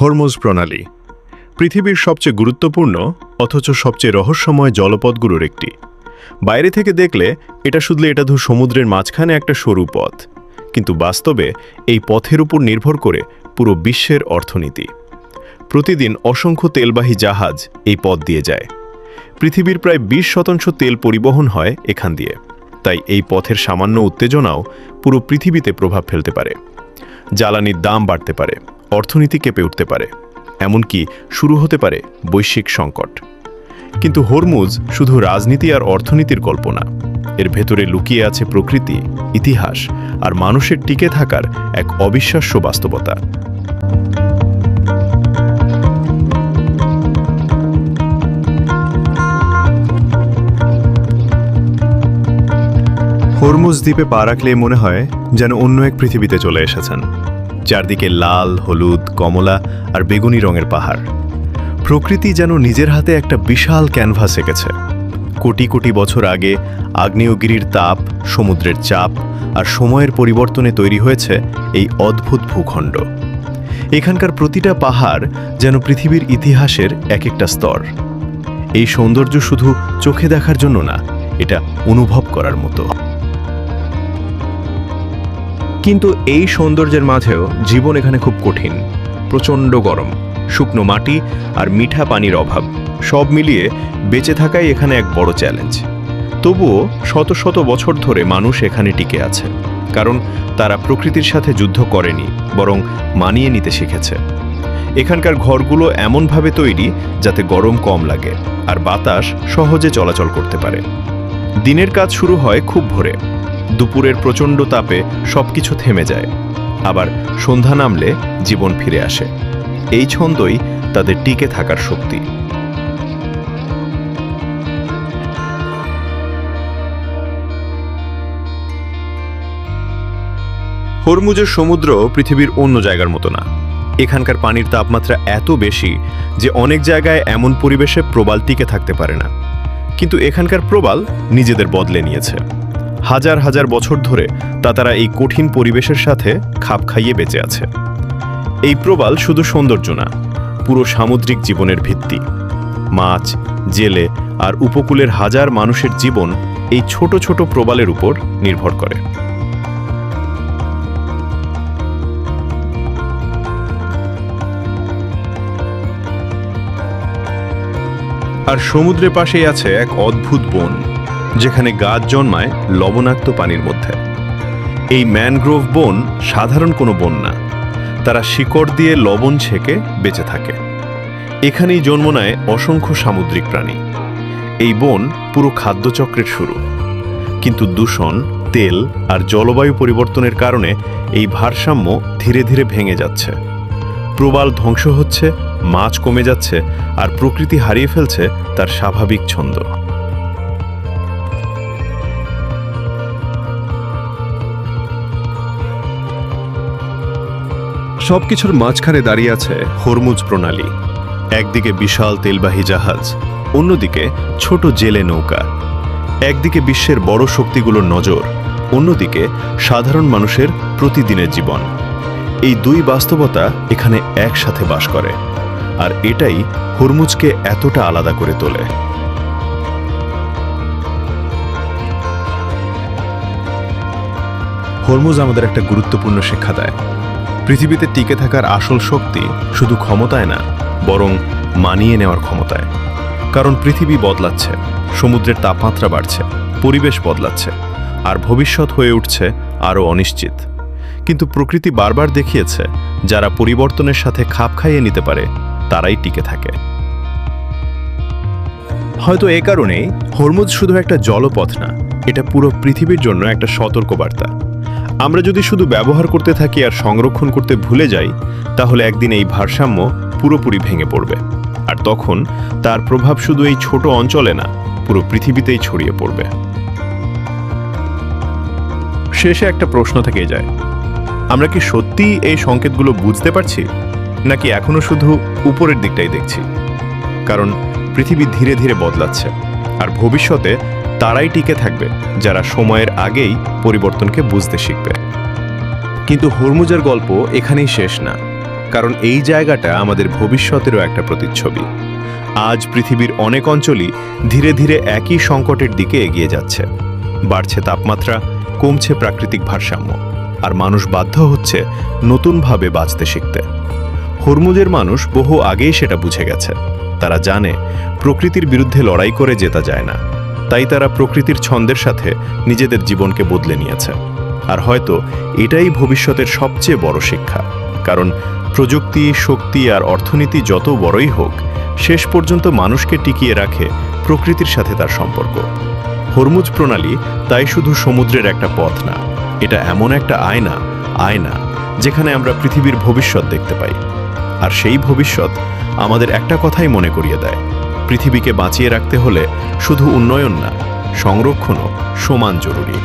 Hormuz প্রণালী পৃথিবীর সবচেয়ে গুরুত্বপূর্ণ অথচ সবচেয়ে রহস্যময় জলপথগুলোর একটি। বাইরে থেকে দেখলে এটা শুধু সমুদ্রের মাঝখানে একটা সরু পথ, কিন্তু বাস্তবে এই পথের উপর নির্ভর করে পুরো বিশ্বের অর্থনীতি। প্রতিদিন অসংখ্য তেলবাহী জাহাজ এই পথ দিয়ে যায়। পৃথিবীর প্রায় 20% তেল পরিবহন হয় এখান দিয়ে। তাই এই পথের সামান্য উত্তেজনাও পুরো পৃথিবীতে প্রভাব ফেলতে পারে। জ্বালানির দাম বাড়তে পারে, অর্থনীতি কেঁপে উঠতে পারে, এমনকি শুরু হতে পারে বৈশ্বিক সংকট। কিন্তু হরমুজ শুধু রাজনীতি আর অর্থনীতির গল্প না, এর ভেতরে লুকিয়ে আছে প্রকৃতি, ইতিহাস আর মানুষের টিকে থাকার এক অবিশ্বাস্য বাস্তবতা। হরমুজ দ্বীপে পা রাখলে মনে হয় যেন অন্য এক পৃথিবীতে চলে এসেছেন। চারদিকে লাল, হলুদ, কমলা আর বেগুনি রঙের পাহাড়। প্রকৃতি যেন নিজের হাতে একটা বিশাল ক্যানভাস এঁকেছে। কোটি কোটি বছর আগে আগ্নেয়গিরির তাপ, সমুদ্রের চাপ আর সময়ের পরিবর্তনে তৈরি হয়েছে এই অদ্ভুত ভূখণ্ড। এখানকার প্রতিটা পাহাড় যেন পৃথিবীর ইতিহাসের এক একটা স্তর। এই সৌন্দর্য শুধু চোখে দেখার জন্য না, এটা অনুভব করার মতো। কিন্তু এই সৌন্দর্যের মাঝেও জীবন এখানে খুব কঠিন। প্রচণ্ড গরম, শুকনো মাটি আর মিঠা পানির অভাব, সব মিলিয়ে বেঁচে থাকাই এখানে এক বড় চ্যালেঞ্জ। তবুও শত শত বছর ধরে মানুষ এখানে টিকে আছে, কারণ তারা প্রকৃতির সাথে যুদ্ধ করেনি, বরং মানিয়ে নিতে শিখেছে। এখানকার ঘরগুলো এমনভাবে তৈরি যাতে গরম কম লাগে আর বাতাস সহজে চলাচল করতে পারে। দিনের কাজ শুরু হয় খুব ভোরে, দুপুরের প্রচণ্ড তাপে সবকিছু থেমে যায়, আবার সন্ধ্যা নামলে জীবন ফিরে আসে। এই ছন্দই তাদের টিকে থাকার শক্তি। হরমুজের সমুদ্র পৃথিবীর অন্য জায়গার মতো না। এখানকার পানির তাপমাত্রা এত বেশি যে অনেক জায়গায় এমন পরিবেশে প্রবাল টিকে থাকতে পারে না। কিন্তু এখানকার প্রবাল নিজেদের বদলে নিয়েছে। হাজার হাজার বছর ধরে তারা এই কঠিন পরিবেশের সাথে খাপ খাইয়ে বেঁচে আছে। এই প্রবাল শুধু সৌন্দর্য না, পুরো সামুদ্রিক জীবনের ভিত্তি। মাছ, জেলে আর উপকূলের হাজার মানুষের জীবন এই ছোট ছোট প্রবালের উপর নির্ভর করে। আর সমুদ্রের পাশেই আছে এক অদ্ভুত বন, যেখানে গাছ জন্মায় লবণাক্ত পানির মধ্যে। এই ম্যানগ্রোভ বন সাধারণ কোনো বন না, তারা শিকড় দিয়ে লবণ ছেঁকে বেঁচে থাকে। এখানেই জন্ম নেয় অসংখ্য সামুদ্রিক প্রাণী। এই বন পুরো খাদ্যচক্রের শুরু। কিন্তু দূষণ, তেল আর জলবায়ু পরিবর্তনের কারণে এই ভারসাম্য ধীরে ধীরে ভেঙে যাচ্ছে। প্রবাল ধ্বংস হচ্ছে, মাছ কমে যাচ্ছে, আর প্রকৃতি হারিয়ে ফেলছে তার স্বাভাবিক ছন্দ। সবকিছুর মাঝখানে দাঁড়িয়ে আছে হরমুজ প্রণালী। একদিকে বিশাল তেলবাহী জাহাজ, অন্যদিকে ছোট জেলে নৌকা। একদিকে বিশ্বের বড় শক্তিগুলোর নজর, অন্যদিকে সাধারণ মানুষের প্রতিদিনের জীবন। এই দুই বাস্তবতা এখানে একসাথে বাস করে, আর এটাই হরমুজকে এতটা আলাদা করে তোলে। হরমুজ আমাদের একটা গুরুত্বপূর্ণ শিক্ষা দেয়। পৃথিবীতে টিকে থাকার আসল শক্তি শুধু ক্ষমতায় না, বরং মানিয়ে নেওয়ার ক্ষমতায়। কারণ পৃথিবী বদলাচ্ছে, সমুদ্রের তাপমাত্রা বাড়ছে, পরিবেশ বদলাচ্ছে, আর ভবিষ্যৎ হয়ে উঠছে আরও অনিশ্চিত। কিন্তু প্রকৃতি বারবার দেখিয়েছে, যারা পরিবর্তনের সাথে খাপ খাইয়ে নিতে পারে তারাই টিকে থাকে। হয়তো এ কারণেই হরমুজ শুধু একটা জলপথ না, এটা পুরো পৃথিবীর জন্য একটা সতর্কবার্তা। আমরা যদি শুধু ব্যবহার করতে থাকি আর সংরক্ষণ করতে ভুলে যাই, তাহলে একদিন এই ভারসাম্য পুরোপুরি ভেঙে পড়বে। আর তখন তার প্রভাব শুধু এই ছোট অঞ্চলে না, পুরো পৃথিবীতেই ছড়িয়ে পড়বে। শেষে একটা প্রশ্ন থেকে যায়, আমরা কি সত্যিই এই সংকেতগুলো বুঝতে পারছি, নাকি এখনো শুধু উপরের দিকটাই দেখছি? কারণ পৃথিবী ধীরে ধীরে বদলাচ্ছে, আর ভবিষ্যতে তারাই টিকে থাকবে যারা সময়ের আগেই পরিবর্তনকে বুঝতে শিখবে। কিন্তু হরমুজের গল্প এখানেই শেষ না। কারণ এই জায়গাটা আমাদের ভবিষ্যতেরও একটা প্রতিচ্ছবি। আজ পৃথিবীর অনেক অঞ্চলই ধীরে ধীরে একই সংকটের দিকে এগিয়ে যাচ্ছে। বাড়ছে তাপমাত্রা, কমছে প্রাকৃতিক ভারসাম্য, আর মানুষ বাধ্য হচ্ছে নতুনভাবে বাঁচতে শিখতে। হরমুজের মানুষ বহু আগেই সেটা বুঝে গেছে। তারা জানে প্রকৃতির বিরুদ্ধে লড়াই করে জেতা যায় না, তাই তারা প্রকৃতির ছন্দের সাথে নিজেদের জীবনকে বদলে নিয়েছে। আর হয়তো এটাই ভবিষ্যতের সবচেয়ে বড় শিক্ষা, কারণ প্রযুক্তি, শক্তি আর অর্থনীতি যত বড়ই হোক, শেষ পর্যন্ত মানুষকে টিকিয়ে রাখে প্রকৃতির সাথে তার সম্পর্ক। হরমুজ প্রণালী তাই শুধু সমুদ্রের একটা পথ না, এটা এমন একটা আয়না যেখানে আমরা পৃথিবীর ভবিষ্যৎ দেখতে পাই। আর সেই ভবিষ্যৎ আমাদের একটা কথাই মনে করিয়ে দেয়, পৃথিবীকে বাঁচিয়ে রাখতে হলে শুধু উন্নয়ন না, সংরক্ষণও সমান জরুরি।